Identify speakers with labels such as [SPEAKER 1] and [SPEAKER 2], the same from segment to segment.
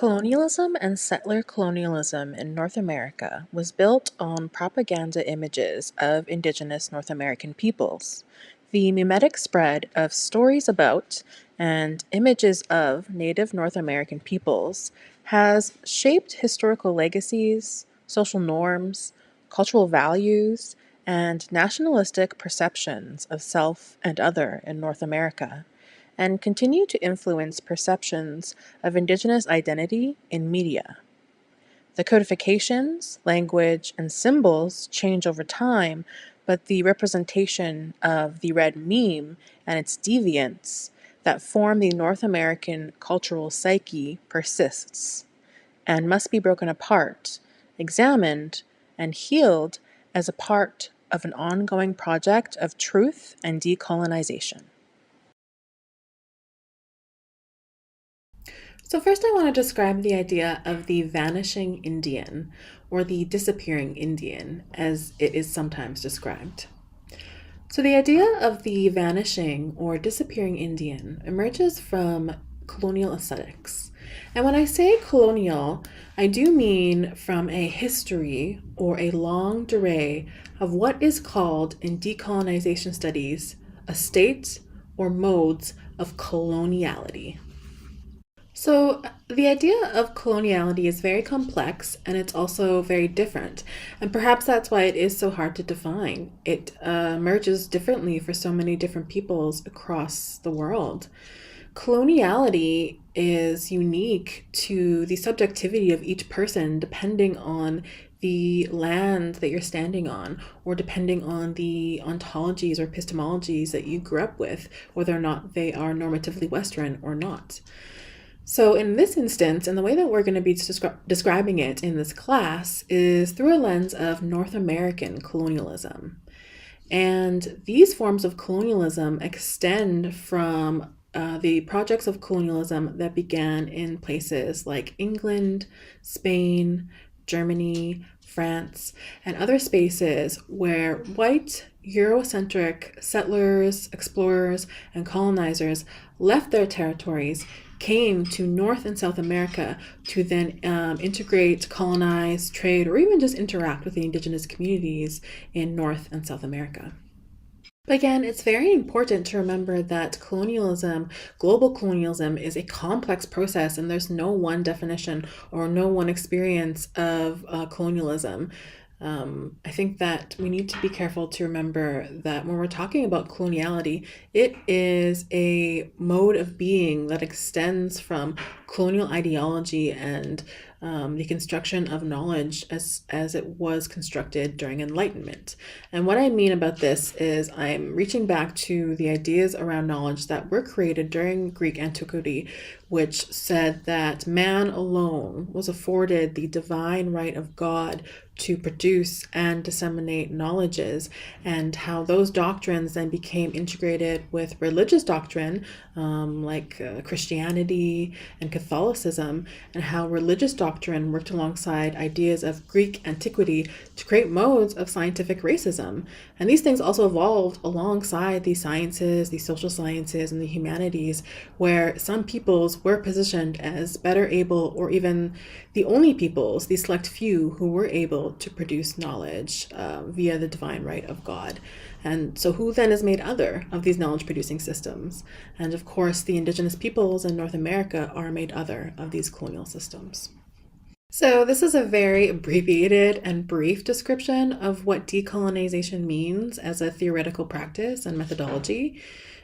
[SPEAKER 1] Colonialism and settler colonialism in North America was built on propaganda images of Indigenous North American peoples. The memetic spread of stories about and images of Native North American peoples has shaped historical legacies, social norms, cultural values, and nationalistic perceptions of self and other in North America, and continue to influence perceptions of Indigenous identity in media. The codifications, language, and symbols change over time, but the representation of the red meme and its deviance that form the North American cultural psyche persists and must be broken apart, examined, and healed as a part of an ongoing project of truth and decolonization. So, first, I want to describe the idea of the vanishing Indian, or the disappearing Indian, as it is sometimes described. So, the idea of the vanishing or disappearing Indian emerges from colonial aesthetics. And when I say colonial, I do mean from a history or a long durée of what is called in decolonization studies a state or modes of coloniality. So, the idea of coloniality is very complex and it's also very different. And perhaps that's why it is so hard to define. It emerges differently for so many different peoples across the world. Coloniality is unique to the subjectivity of each person depending on the land that you're standing on, or depending on the ontologies or epistemologies that you grew up with, whether or not they are normatively Western or not. So in this instance, and the way that we're going to be describing it in this class is through a lens of North American colonialism. And these forms of colonialism extend from the projects of colonialism that began in places like England, Spain, Germany, France, and other spaces where white, Eurocentric settlers, explorers, and colonizers left their territories, came to North and South America to then integrate, colonize, trade, or even just interact with the indigenous communities in North and South America. But again, it's very important to remember that colonialism, global colonialism, is a complex process and there's no one definition or no one experience of colonialism. I think that we need to be careful to remember that when we're talking about coloniality, it is a mode of being that extends from colonial ideology and the construction of knowledge as it was constructed during Enlightenment. And what I mean about this is I'm reaching back to the ideas around knowledge that were created during Greek antiquity, which said that man alone was afforded the divine right of God to produce and disseminate knowledges, and how those doctrines then became integrated with religious doctrine like Christianity and Catholicism, and how religious doctrine worked alongside ideas of Greek antiquity to create modes of scientific racism. And these things also evolved alongside the sciences, the social sciences, and the humanities, where some peoples were positioned as better able, or even the only peoples, the select few who were able to produce knowledge via the divine right of God. And so who then is made other of these knowledge producing systems? And of course, the indigenous peoples in North America are made other of these colonial systems. So this is a very abbreviated and brief description of what decolonization means as a theoretical practice and methodology.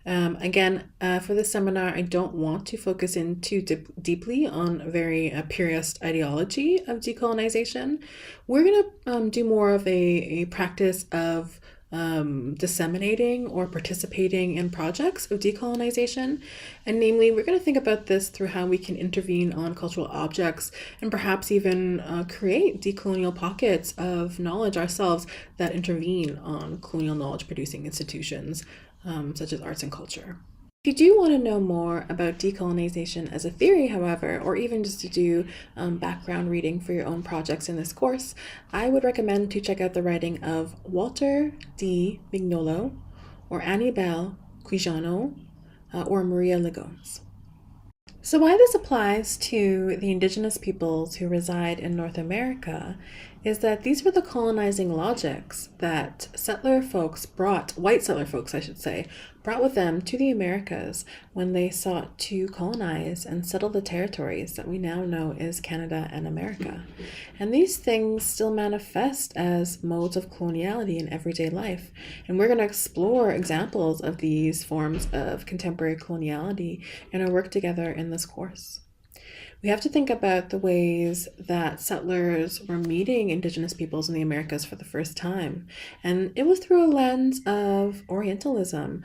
[SPEAKER 1] For this seminar, I don't want to focus in too deeply on a very purist ideology of decolonization. We're going to do more of a practice of disseminating or participating in projects of decolonization. And namely, we're going to think about this through how we can intervene on cultural objects and perhaps even create decolonial pockets of knowledge ourselves that intervene on colonial knowledge producing institutions, such as arts and culture. If you do want to know more about decolonization as a theory, however, or even just to do background reading for your own projects in this course, I would recommend to check out the writing of Walter D. Mignolo, or Annibale Quijano, or Maria Ligones. So, why this applies to the indigenous peoples who reside in North America is that these were the colonizing logics that white settler folks, I should say, brought with them to the Americas when they sought to colonize and settle the territories that we now know as Canada and America. And these things still manifest as modes of coloniality in everyday life. And we're going to explore examples of these forms of contemporary coloniality in our work together in this course. We have to think about the ways that settlers were meeting Indigenous peoples in the Americas for the first time. And it was through a lens of Orientalism,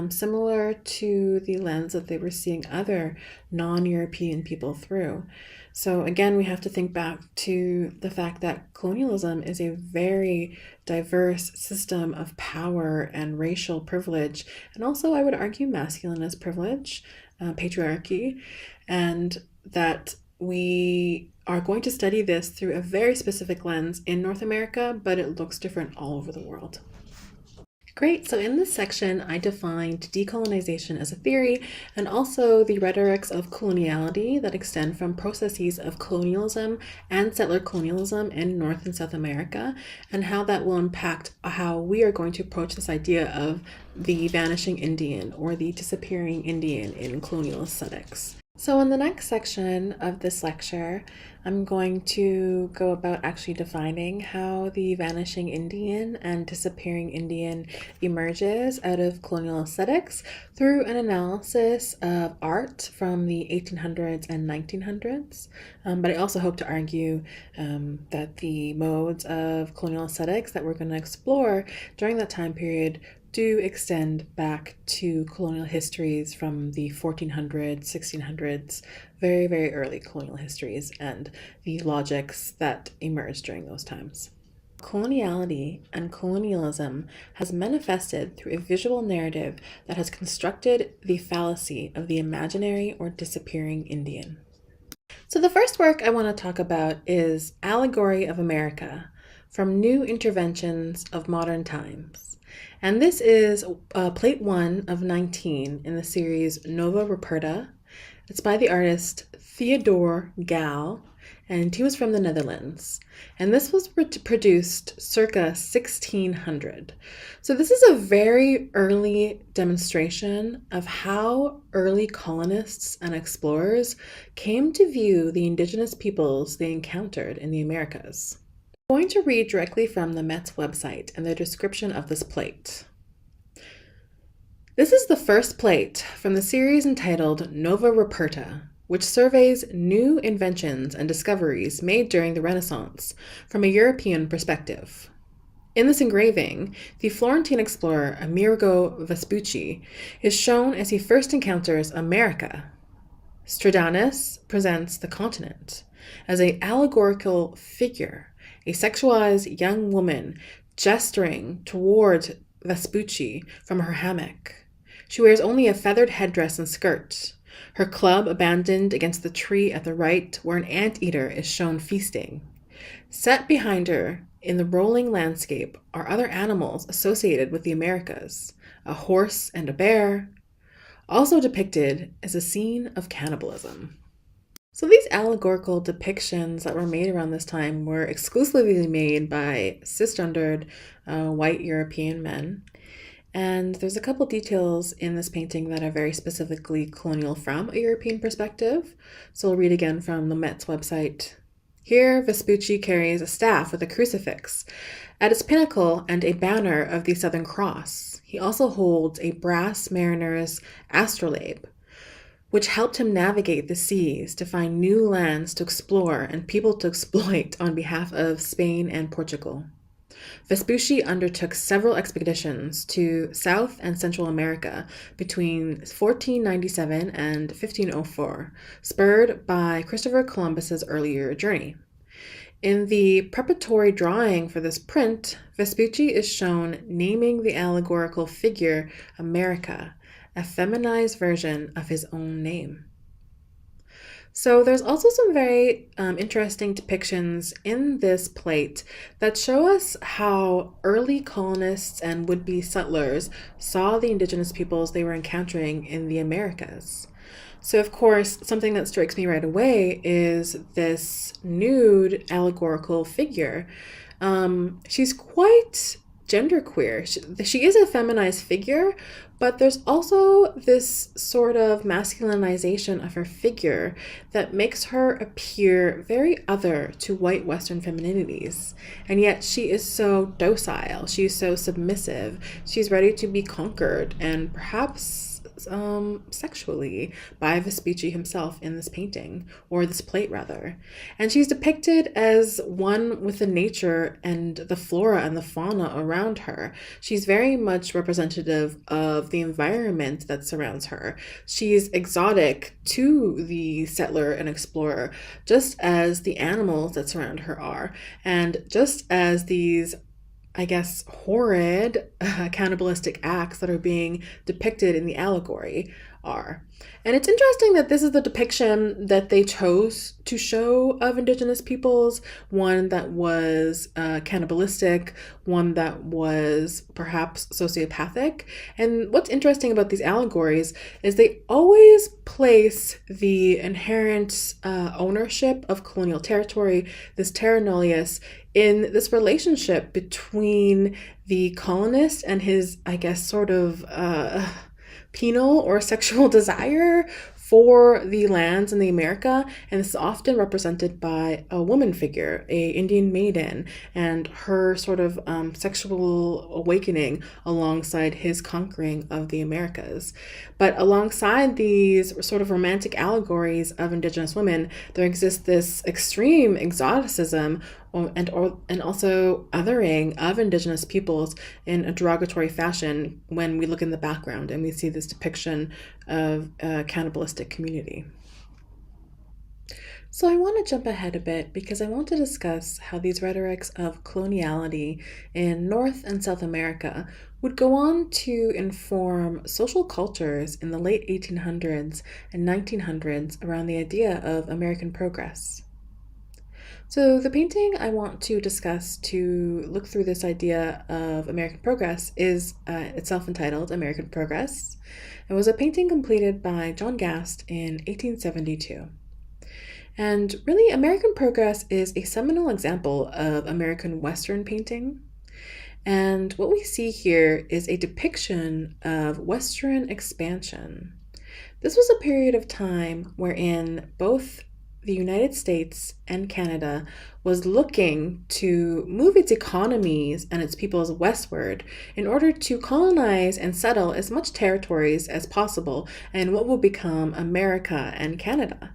[SPEAKER 1] similar to the lens that they were seeing other non-European people through. So again, we have to think back to the fact that colonialism is a very diverse system of power and racial privilege, and also I would argue masculinist privilege, patriarchy, and that we are going to study this through a very specific lens in North America, but it looks different all over the world. Great, so in this section, I defined decolonization as a theory and also the rhetorics of coloniality that extend from processes of colonialism and settler colonialism in North and South America, and how that will impact how we are going to approach this idea of the vanishing Indian or the disappearing Indian in colonial aesthetics. So in the next section of this lecture, I'm going to go about actually defining how the vanishing Indian and disappearing Indian emerges out of colonial aesthetics through an analysis of art from the 1800s and 1900s. But I also hope to argue that the modes of colonial aesthetics that we're going to explore during that time period do extend back to colonial histories from the 1400s, 1600s, very, very early colonial histories, and the logics that emerged during those times. Coloniality and colonialism has manifested through a visual narrative that has constructed the fallacy of the imaginary or disappearing Indian. So the first work I want to talk about is Allegory of America, from New Interventions of Modern Times. And this is plate 1 of 19 in the series Nova Ruperta. It's by the artist Theodore Gal, and he was from the Netherlands. And this was produced circa 1600. So this is a very early demonstration of how early colonists and explorers came to view the indigenous peoples they encountered in the Americas. I'm going to read directly from the Met's website and their description of this plate. This is the first plate from the series entitled Nova Ruperta, which surveys new inventions and discoveries made during the Renaissance from a European perspective. In this engraving, the Florentine explorer Amerigo Vespucci is shown as he first encounters America. Stradanus presents the continent as an allegorical figure, a sexualized young woman gesturing towards Vespucci from her hammock. She wears only a feathered headdress and skirt. Her club abandoned against the tree at the right, where an anteater is shown feasting. Set behind her in the rolling landscape are other animals associated with the Americas, a horse and a bear. Also depicted is a scene of cannibalism. So these allegorical depictions that were made around this time were exclusively made by cisgendered white European men. And there's a couple details in this painting that are very specifically colonial from a European perspective. So I'll read again from the Met's website. Here, Vespucci carries a staff with a crucifix at its pinnacle and a banner of the Southern Cross. He also holds a brass mariner's astrolabe, which helped him navigate the seas to find new lands to explore and people to exploit on behalf of Spain and Portugal. Vespucci undertook several expeditions to South and Central America between 1497 and 1504, spurred by Christopher Columbus's earlier journey. In the preparatory drawing for this print, Vespucci is shown naming the allegorical figure America, a feminized version of his own name. So there's also some very interesting depictions in this plate that show us how early colonists and would-be settlers saw the indigenous peoples they were encountering in the Americas. So, of course, something that strikes me right away is this nude allegorical figure. She's quite genderqueer. She is a feminized figure, but there's also this sort of masculinization of her figure that makes her appear very other to white Western femininities. And yet she is so docile, she's so submissive, she's ready to be conquered and perhaps sexually by Vespucci himself in this painting, or this plate rather. And she's depicted as one with the nature and the flora and the fauna around her. She's very much representative of the environment that surrounds her. She's exotic to the settler and explorer, just as the animals that surround her are, and just as these, I guess, horrid cannibalistic acts that are being depicted in the allegory are. And it's interesting that this is the depiction that they chose to show of Indigenous peoples, one that was cannibalistic, one that was perhaps sociopathic. And what's interesting about these allegories is they always place the inherent ownership of colonial territory, this terra nullius, in this relationship between the colonist and his, I guess, sort of penal or sexual desire for the lands in the America. And this is often represented by a woman figure, a Indian maiden, and her sort of sexual awakening alongside his conquering of the Americas. But alongside these sort of romantic allegories of Indigenous women, there exists this extreme exoticism and also othering of Indigenous peoples in a derogatory fashion when we look in the background and we see this depiction of a cannibalistic community. So I want to jump ahead a bit because I want to discuss how these rhetorics of coloniality in North and South America would go on to inform social cultures in the late 1800s and 1900s around the idea of American progress. So the painting I want to discuss to look through this idea of American progress is itself entitled American Progress. It was a painting completed by John Gast in 1872. And really, American Progress is a seminal example of American Western painting. And what we see here is a depiction of Western expansion. This was a period of time wherein both the United States and Canada was looking to move its economies and its peoples westward in order to colonize and settle as much territories as possible in what will become America and Canada.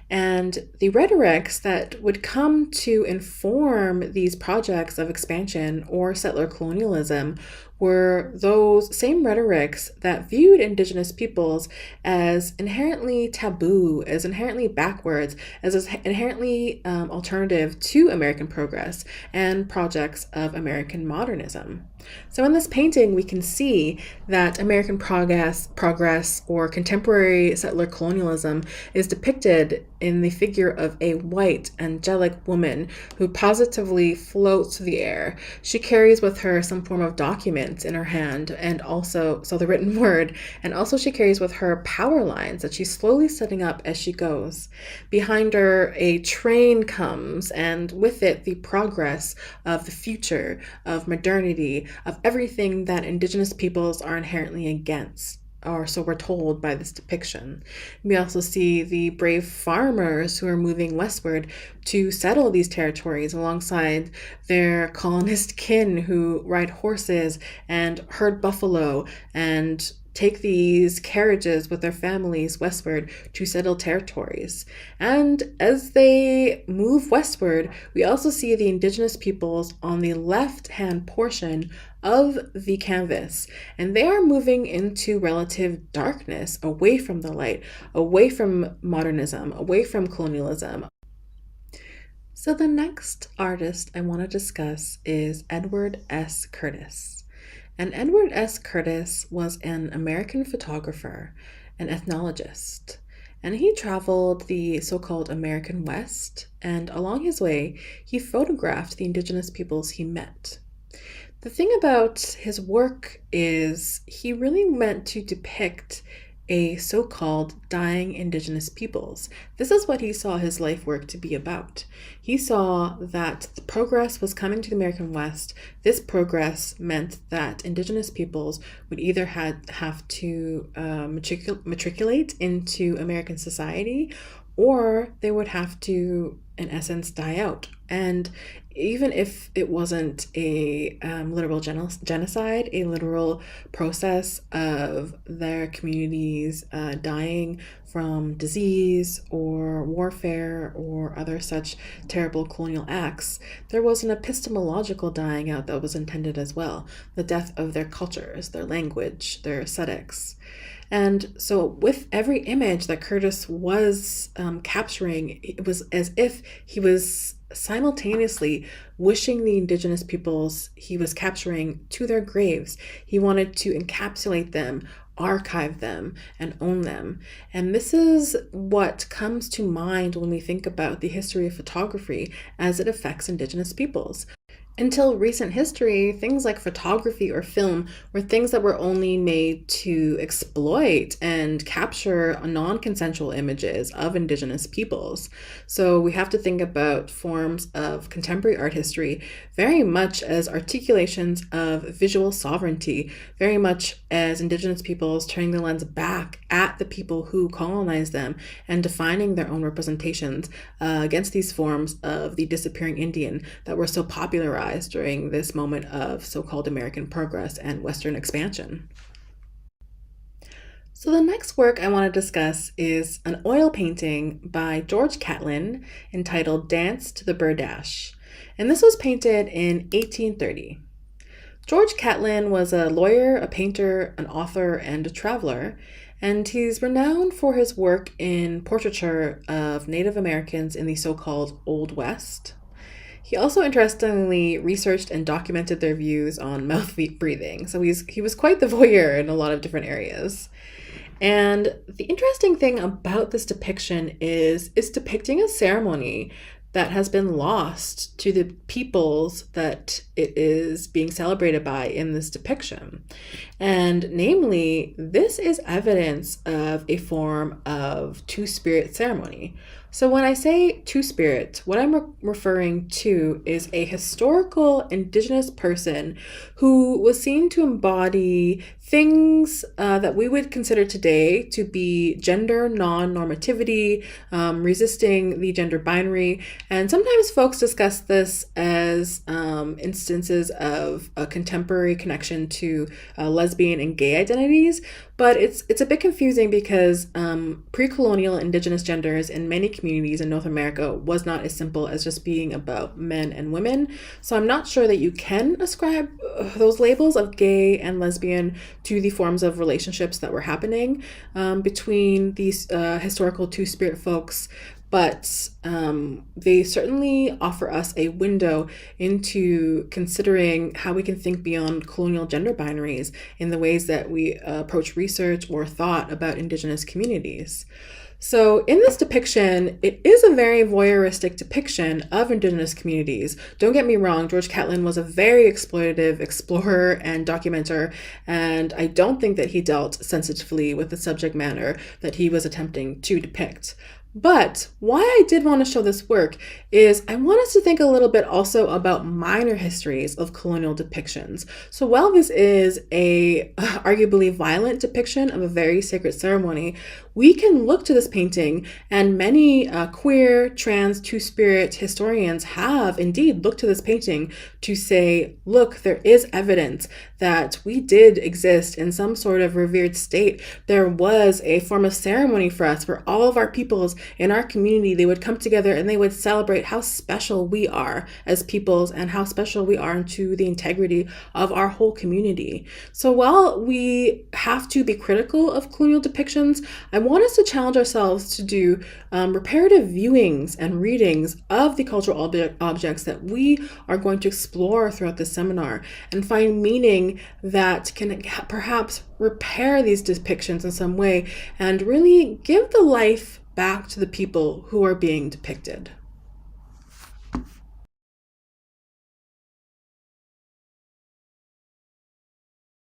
[SPEAKER 1] And the rhetorics that would come to inform these projects of expansion or settler colonialism were those same rhetorics that viewed Indigenous peoples as inherently taboo, as inherently backwards, as inherently alternative to American progress and projects of American modernism. So in this painting, we can see that American progress or contemporary settler colonialism is depicted in the figure of a white, angelic woman who positively floats through the air. She carries with her some form of document in her hand, and also, so the written word, and also she carries with her power lines that she's slowly setting up as she goes. Behind her, a train comes, and with it, the progress of the future, of modernity, of everything that Indigenous peoples are inherently against, or so we're told by this depiction. We also see the brave farmers who are moving westward to settle these territories alongside their colonist kin who ride horses and herd buffalo and take these carriages with their families westward to settle territories. And as they move westward, we also see the Indigenous peoples on the left-hand portion of the canvas, and they are moving into relative darkness, away from the light, away from modernism, away from colonialism. So the next artist I want to discuss is Edward S. Curtis. And Edward S. Curtis was an American photographer, an ethnologist, and he traveled the so-called American West, and along his way, he photographed the Indigenous peoples he met. The thing about his work is he really meant to depict a so-called dying Indigenous peoples. This is what he saw his life work to be about. He saw that the progress was coming to the American West. This progress meant that Indigenous peoples would either have to matriculate into American society, or they would have to, in essence, die out. And even if it wasn't a literal genocide, a literal process of their communities dying from disease or warfare or other such terrible colonial acts, there was an epistemological dying out that was intended as well, the death of their cultures, their language, their aesthetics. And so with every image that Curtis was capturing, it was as if he was simultaneously wishing the Indigenous peoples he was capturing to their graves. He wanted to encapsulate them, archive them, and own them. And this is what comes to mind when we think about the history of photography as it affects Indigenous peoples. Until recent history, things like photography or film were things that were only made to exploit and capture non-consensual images of Indigenous peoples. So we have to think about forms of contemporary art history very much as articulations of visual sovereignty, very much as Indigenous peoples turning the lens back at the people who colonized them and defining their own representations against these forms of the disappearing Indian that were so popularized during this moment of so-called American progress and Western expansion. So the next work I want to discuss is an oil painting by George Catlin entitled Dance to the Burdash. And this was painted in 1830. George Catlin was a lawyer, a painter, an author, and a traveler, and he's renowned for his work in portraiture of Native Americans in the so-called Old West. He also interestingly researched and documented their views on mouth breathing, so he was quite the voyeur in a lot of different areas. And the interesting thing about this depiction is it's depicting a ceremony that has been lost to the peoples that it is being celebrated by in this depiction. And namely, this is evidence of a form of two-spirit ceremony. So when I say two-spirit, what I'm referring to is a historical Indigenous person who was seen to embody things that we would consider today to be gender non-normativity, resisting the gender binary. And sometimes folks discuss this as instances of a contemporary connection to lesbian and gay identities. But it's a bit confusing because pre-colonial Indigenous genders in many communities in North America was not as simple as just being about men and women. So I'm not sure that you can ascribe those labels of gay and lesbian to the forms of relationships that were happening between these historical two-spirit folks. But they certainly offer us a window into considering how we can think beyond colonial gender binaries in the ways that we approach research or thought about Indigenous communities. So in this depiction, it is a very voyeuristic depiction of Indigenous communities. Don't get me wrong, George Catlin was a very exploitative explorer and documenter, and I don't think that he dealt sensitively with the subject matter that he was attempting to depict. But why I did want to show this work is I want us to think a little bit also about minor histories of colonial depictions. So while this is a arguably violent depiction of a very sacred ceremony, we can look to this painting, and many queer, trans, two-spirit historians have indeed looked to this painting to say, look, there is evidence that we did exist in some sort of revered state. There was a form of ceremony for us, for all of our peoples in our community. They would come together and they would celebrate how special we are as peoples and how special we are to the integrity of our whole community. So while we have to be critical of colonial depictions, I want us to challenge ourselves to do reparative viewings and readings of the cultural objects that we are going to explore throughout this seminar and find meaning that can perhaps repair these depictions in some way and really give the life back to the people who are being depicted.